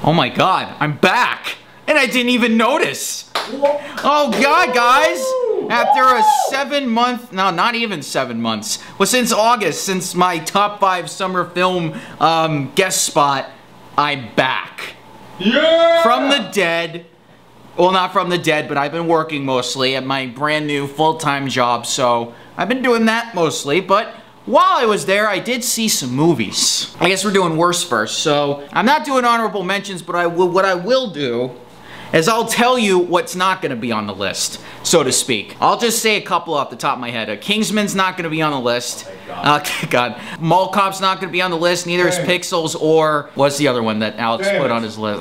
Oh my god, I'm back! And I didn't even notice! Oh god, guys! After a 7-month, no, not even 7 months, well, since August, since my top 5 summer film guest spot, I'm back. Yeah! From the dead. Well, not from the dead, but I've been working mostly at my brand new full-time job, so I've been doing that mostly, but while I was there, I did see some movies. I guess we're doing worse first, so I'm not doing honorable mentions, but what I will do is I'll tell you what's not gonna be on the list, so to speak. I'll just say a couple off the top of my head. Kingsman's not gonna be on the list. God. Mall Cop's not gonna be on the list, neither is Pixels or, what's the other one that Alex put on his list?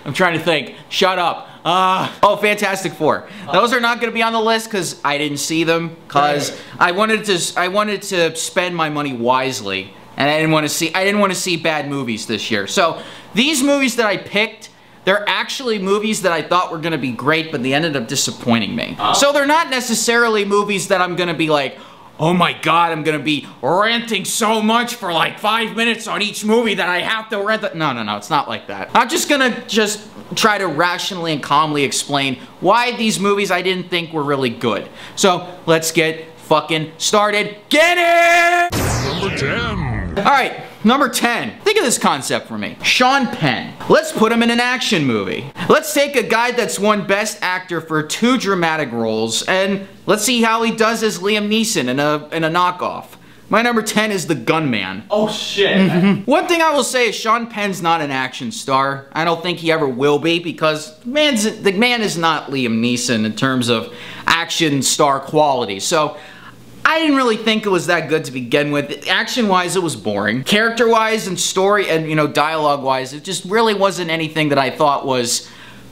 I'm trying to think. Shut up. Oh, Fantastic Four. Those are not gonna be on the list because I didn't see them, because I wanted to spend my money wisely, and I didn't want to see bad movies this year. So these movies that I picked, they're actually movies that I thought were gonna be great, but they ended up disappointing me. So they're not necessarily movies that I'm gonna be like, oh my god, I'm gonna be ranting so much for like 5 minutes on each movie that I have to rent it. No, it's not like that. I'm just gonna try to rationally and calmly explain why these movies I didn't think were really good. So let's get fucking started. Get it! Number 10. Alright, number 10. Think of this concept for me. Sean Penn. Let's put him in an action movie. Let's take a guy that's won Best Actor for 2 dramatic roles, and let's see how he does as Liam Neeson in a knockoff. My number 10 is The Gunman. Oh shit. One thing I will say is Sean Penn's not an action star. I don't think he ever will be, because the man is not Liam Neeson in terms of action star quality. So I didn't really think it was that good to begin with. Action-wise, it was boring. Character-wise and story and, you know, dialogue-wise, it just really wasn't anything that I thought was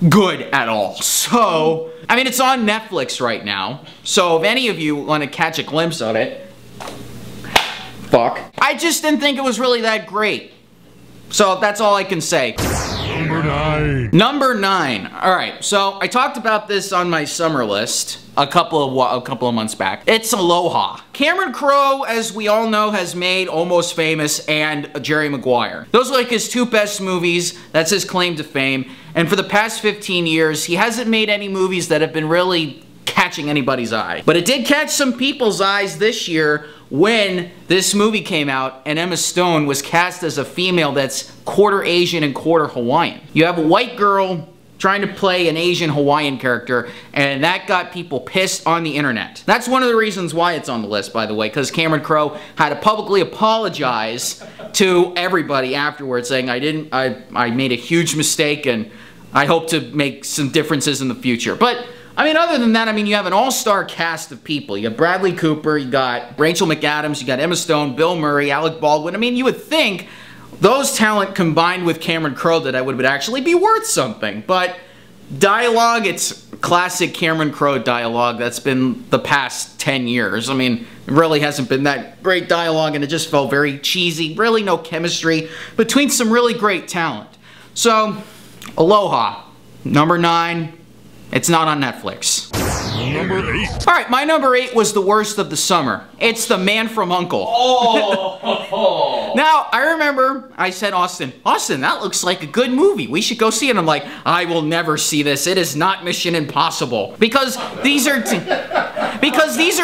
good at all. So, I mean, it's on Netflix right now. So if any of you want to catch a glimpse of it, fuck. I just didn't think it was really that great. So that's all I can say. Number 9. Number 9. Alright, so I talked about this on my summer list a couple of months back. It's Aloha. Cameron Crowe, as we all know, has made Almost Famous and Jerry Maguire. Those are like his 2 best movies. That's his claim to fame. And for the past 15 years, he hasn't made any movies that have been really catching anybody's eye. But it did catch some people's eyes this year when this movie came out and Emma Stone was cast as a female that's quarter Asian and quarter Hawaiian. You have a white girl trying to play an Asian Hawaiian character, and that got people pissed on the internet. That's one of the reasons why it's on the list, by the way, because Cameron Crowe had to publicly apologize to everybody afterwards, saying I made a huge mistake and I hope to make some differences in the future. But I mean, other than that, I mean, you have an all-star cast of people. You got Bradley Cooper, you got Rachel McAdams, you got Emma Stone, Bill Murray, Alec Baldwin. I mean, you would think those talent combined with Cameron Crowe that would actually be worth something. But dialogue, it's classic Cameron Crowe dialogue that's been the past 10 years. I mean, it really hasn't been that great dialogue, and it just felt very cheesy. Really no chemistry between some really great talent. So, Aloha, number 9. It's not on Netflix. Number 8. Alright, my number 8 was the worst of the summer. It's The Man from U.N.C.L.E. Oh. Now, I remember I said, Austin, that looks like a good movie. We should go see it. And I'm like, I will never see this. It is not Mission Impossible. Because these are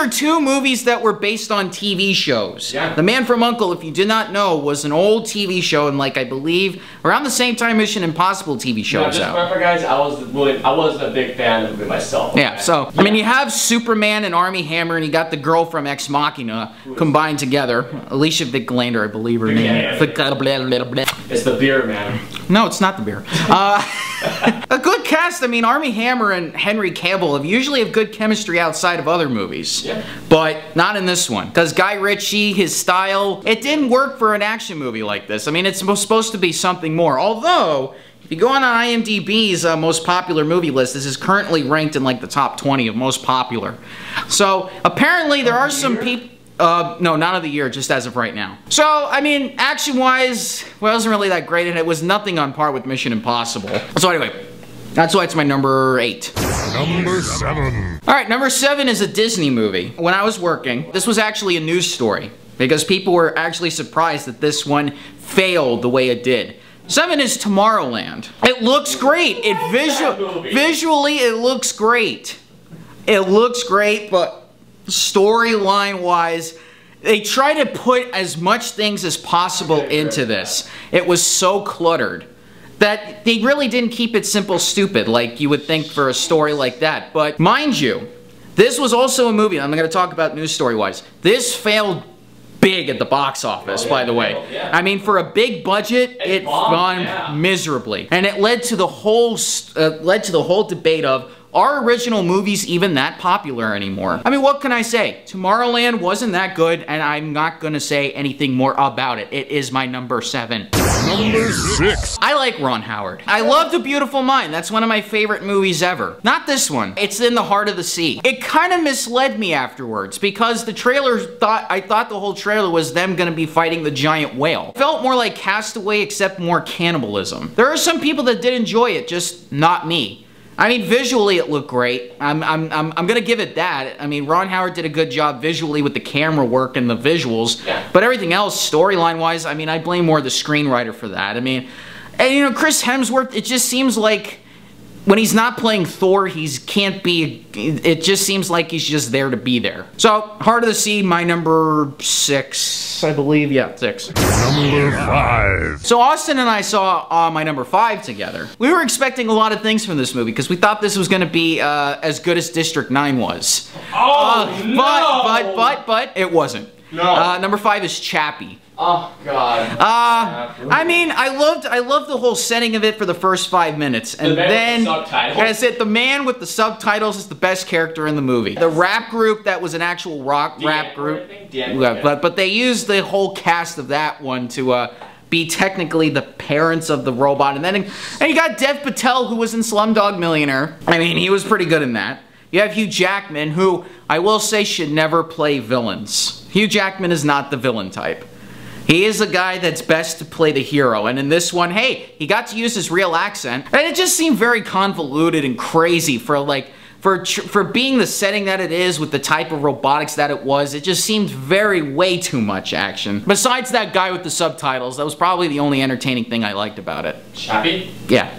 2 movies that were based on TV shows. Yeah. The Man from U.N.C.L.E., if you did not know, was an old TV show, and like I believe around the same time Mission Impossible TV show was out. Remember, guys, I wasn't a big fan of it myself. Yeah, so I mean, you have Superman and Armie Hammer, and you got the girl from Ex Machina combined together. Alicia Vikander, I believe her name. Yeah. It's the beer, man. No, it's not the beer. A good cast. I mean, Armie Hammer and Henry Cavill usually have good chemistry outside of other movies. Yeah. But not in this one. Because Guy Ritchie, his style, it didn't work for an action movie like this. I mean, it's supposed to be something more. Although, if you go on IMDb's most popular movie list, this is currently ranked in like the top 20 of most popular. So, apparently there are some people... no, not of the year, just as of right now. So, I mean, action-wise, well, it wasn't really that great, and it was nothing on par with Mission Impossible. So anyway, that's why it's my number 8. Number 7. Alright, number 7 is a Disney movie. When I was working, this was actually a news story, because people were actually surprised that this one failed the way it did. 7 is Tomorrowland. It looks great. Visually, it looks great. It looks great, but storyline-wise, they try to put as much things as possible into this. It was so cluttered that they really didn't keep it simple stupid like you would think for a story like that. But mind you, this was also a movie, I'm going to talk about news story-wise. This failed big at the box office, by the way. I mean, for a big budget, it bombed miserably. And it led to the whole debate of, are original movies even that popular anymore? I mean, what can I say? Tomorrowland wasn't that good, and I'm not gonna say anything more about it. It is my number 7. Number 6. I like Ron Howard. I loved A Beautiful Mind. That's one of my favorite movies ever. Not this one. It's In the Heart of the Sea. It kind of misled me afterwards because the trailer I thought the whole trailer was them gonna be fighting the giant whale. It felt more like Castaway except more cannibalism. There are some people that did enjoy it, just not me. I mean, visually it looked great. I'm gonna give it that. I mean, Ron Howard did a good job visually with the camera work and the visuals. Yeah. But everything else, storyline-wise, I mean, I blame more the screenwriter for that. I mean, and you know, Chris Hemsworth, it just seems like when he's not playing Thor, it just seems like he's just there to be there. So, Heart of the Sea, my number 6, I believe. Yeah, 6. Number 5. So Austin and I saw my number 5 together. We were expecting a lot of things from this movie because we thought this was going to be as good as District 9 was. But it wasn't. No. Number 5 is Chappy. Oh God. I mean, I loved the whole setting of it for the first 5 minutes, and then I said the man with the subtitles is the best character in the movie. The rap group that was an actual rap group, but they used the whole cast of that one to be technically the parents of the robot, and you got Dev Patel, who was in Slumdog Millionaire. I mean, he was pretty good in that. You have Hugh Jackman, who I will say should never play villains. Hugh Jackman is not the villain type. He is a guy that's best to play the hero, and in this one, hey, he got to use his real accent, and it just seemed very convoluted and crazy for being the setting that it is with the type of robotics that it was. It just seemed way too much action. Besides that guy with the subtitles, that was probably the only entertaining thing I liked about it. Chappy? Yeah.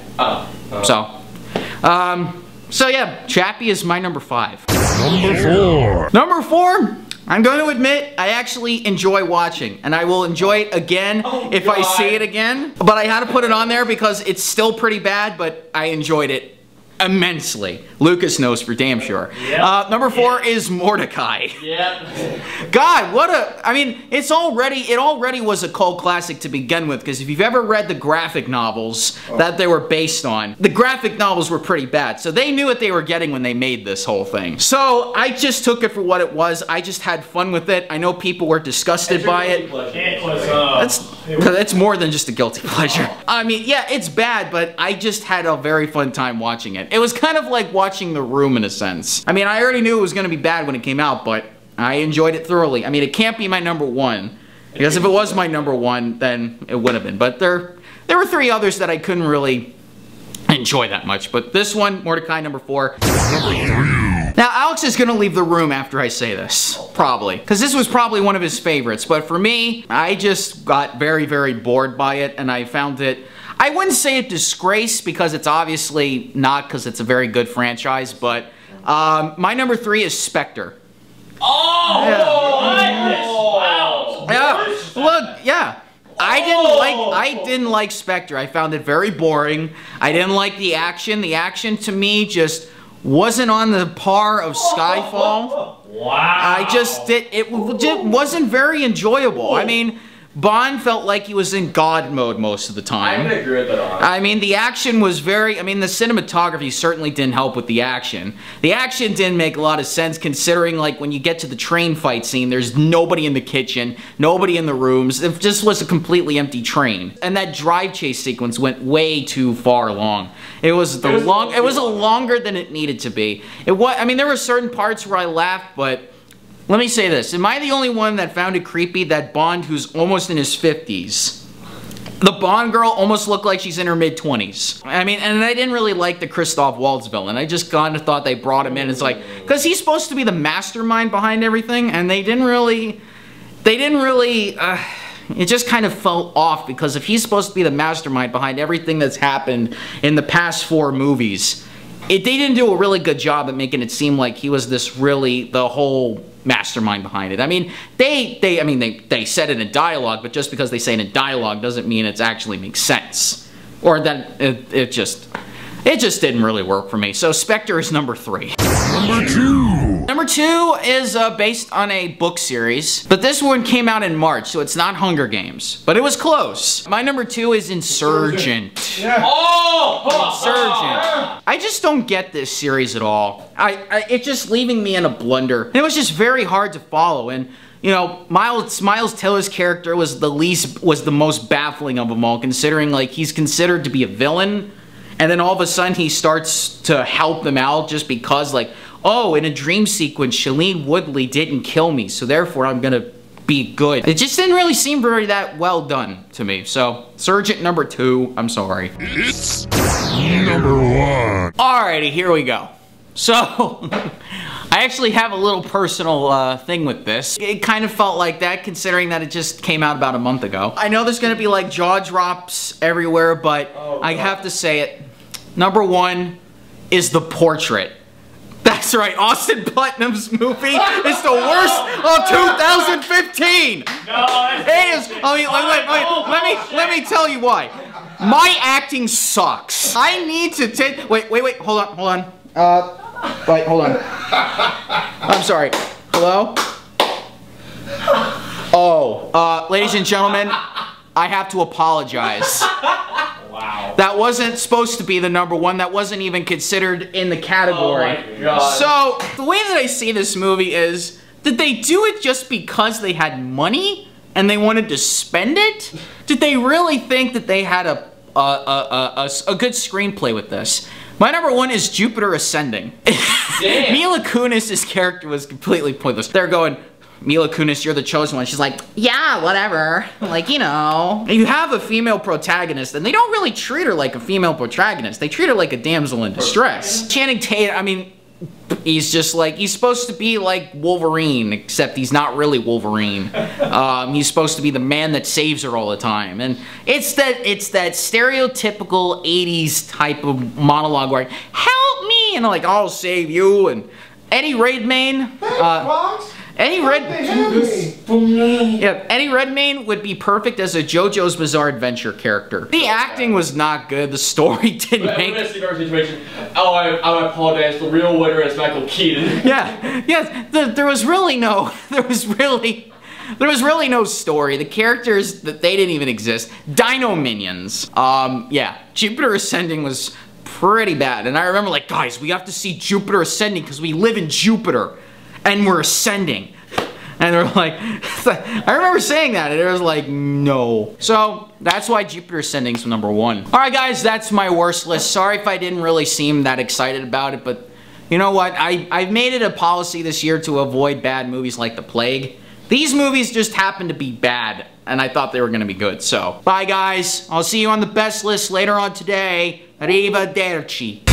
So yeah, Chappy is my number 5. Number 4. Number 4? I'm going to admit, I actually enjoy watching, and I will enjoy it again if I see it again. But I had to put it on there because it's still pretty bad, but I enjoyed it immensely. Lucas knows for damn sure. Yep. Number 4 is Mordecai. Yep. God, I mean, it already was a cult classic to begin with, because if you've ever read the graphic novels that they were based on, the graphic novels were pretty bad, so they knew what they were getting when they made this whole thing. So I just took it for what it was. I just had fun with it. I know people were disgusted by it. It's more than just a guilty pleasure. I mean, yeah, it's bad, but I just had a very fun time watching it. It was kind of like watching The Room in a sense. I mean, I already knew it was going to be bad when it came out, but I enjoyed it thoroughly. I mean, it can't be my number 1, because if it was my number 1, then it would have been. But there were 3 others that I couldn't really enjoy that much. But this one, Mordecai, number 4. Number 3. Now, Alex is going to leave the room after I say this, probably. Because this was probably one of his favorites. But for me, I just got very bored by it, and I found it... I wouldn't say a disgrace, because it's obviously not, because it's a very good franchise, but my number 3 is Spectre. Oh! Yeah. Wow! Yeah. Look, yeah. I didn't like Spectre. I found it very boring. I didn't like the action. The action to me just wasn't on the par of Skyfall. Wow. It wasn't very enjoyable. I mean, Bond felt like he was in God mode most of the time. I would agree with that, honestly. I mean, the action was the cinematography certainly didn't help with the action. The action didn't make a lot of sense, considering, like, when you get to the train fight scene, there's nobody in the kitchen, nobody in the rooms. It just was a completely empty train. And that drive chase sequence went way too far long. It was longer than it needed to be. I mean, there were certain parts where I laughed, but let me say this. Am I the only one that found it creepy that Bond, who's almost in his 50s, the Bond girl almost looked like she's in her mid-20s? I mean, and I didn't really like the Christoph Waltz villain. I just kind of thought they brought him in. It's like, because he's supposed to be the mastermind behind everything, and they didn't really, it just kind of fell off, because if he's supposed to be the mastermind behind everything that's happened in the past 4 movies, they didn't do a really good job at making it seem like he was this really the whole mastermind behind it. I mean, they said it in dialogue, but just because they say it in dialogue doesn't mean it actually makes sense, or that it just didn't really work for me. So Spectre is number 3. Number 2. Number 2 is based on a book series, but this one came out in March, so it's not Hunger Games, but it was close. My number 2 is Insurgent. Yeah. Oh! Insurgent. I just don't get this series at all. It's just leaving me in a blunder. And it was just very hard to follow, and you know, Miles Teller's character was the most baffling of them all, considering like he's considered to be a villain, and then all of a sudden he starts to help them out just because, like, oh, in a dream sequence, Shailene Woodley didn't kill me, so therefore I'm gonna be good. It just didn't really seem very that well done to me. So, Insurgent number 2, I'm sorry. It's number 1. Alrighty, here we go. So, I actually have a little personal thing with this. It kind of felt like that, considering that it just came out about a month ago. I know there's gonna be like jaw drops everywhere, but I have to say it. Number 1 is The Portrait. That's right, Austin Putnam's movie is the worst of 2015. No, it is. Let me tell you why. My acting sucks. I need to take. Wait. Hold on. Wait, hold on. I'm sorry. Hello? Oh, ladies and gentlemen, I have to apologize. Wow. That wasn't supposed to be the number 1. That wasn't even considered in the category. Oh my God. So, the way that I see this movie is, did they do it just because they had money and they wanted to spend it? Did they really think that they had a good screenplay with this? My number 1 is Jupiter Ascending. Damn. Mila Kunis' character was completely pointless. They're going, Mila Kunis, you're the chosen one. She's like, yeah, whatever. Like, you know. You have a female protagonist, and they don't really treat her like a female protagonist. They treat her like a damsel in distress. Channing Tatum, I mean, he's just like, he's supposed to be like Wolverine, except he's not really Wolverine. He's supposed to be the man that saves her all the time. And it's that stereotypical 80s type of monologue where, help me, and I'm like, I'll save you. And Eddie Redmayne, Eddie Redmayne would be perfect as a JoJo's Bizarre Adventure character. The acting was not good. The story didn't make. Situation. Oh, I apologize. The real winner is Michael Keaton. Yes. There was really no story. The characters they didn't even exist. Dino Minions. Yeah. Jupiter Ascending was pretty bad, and I remember like, guys, we have to see Jupiter Ascending because we live in Jupiter. And we're ascending. And they're like, I remember saying that, and it was like, no. So, that's why Jupiter Ascending's number 1. Alright guys, that's my worst list. Sorry if I didn't really seem that excited about it, but you know what? I've made it a policy this year to avoid bad movies like The Plague. These movies just happen to be bad, and I thought they were gonna be good, so. Bye guys, I'll see you on the best list later on today. Arrivederci.